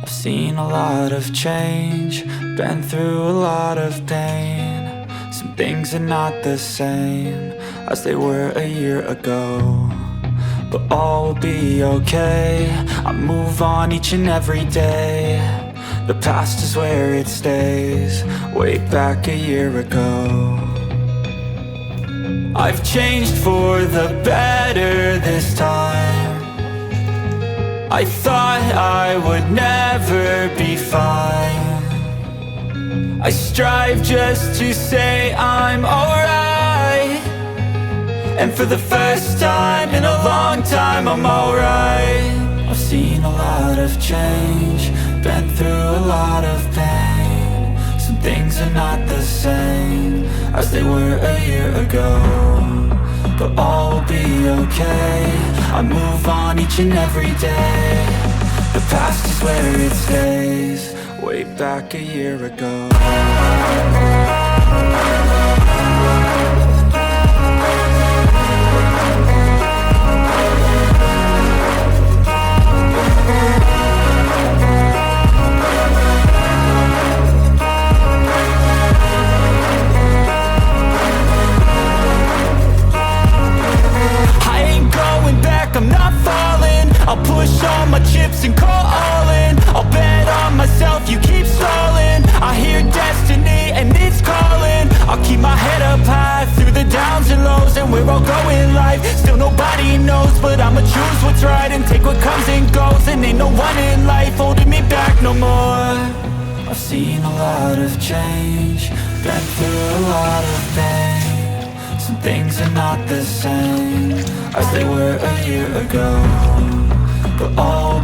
I've seen a lot of change, been through a lot of pain. Some things are not the same as they were a year ago, but all will be okay. I move on each and every day. The past is where it stays, way back a year ago. I've changed for the better this time. I thought I would never be fine. I strive just to say I'm alright, and for the first time in a long time I'm alright. I've seen a lot of change, been through a lot of pain. Some things are not the same as they were a year ago, but all will be okay. I move on each and every day. The past is where it stays, way back a year ago. I'm not falling, I'll push all my chips and call all in. I'll bet on myself, you keep stalling. I hear destiny and it's calling. I'll keep my head up high through the downs and lows, and we're all going life. Still nobody knows, but I'ma choose what's right and take what comes and goes. And ain't no one in life holding me back no more. I've seen a lot of change, been through a lot of pain. Some things are not the same as they were a year ago, but all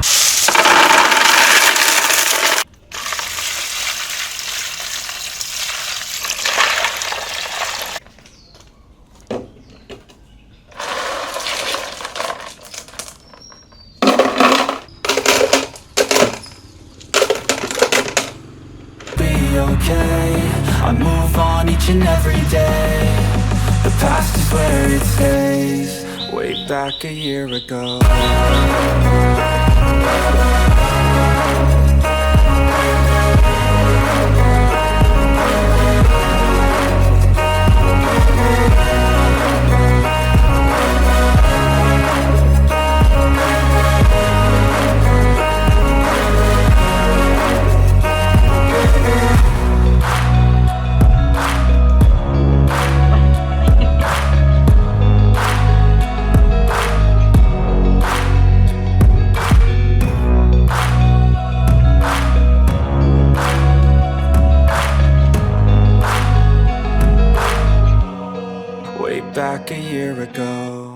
be okay. I move on each and every day. The past is where it stays, way back a year ago. Back a year ago.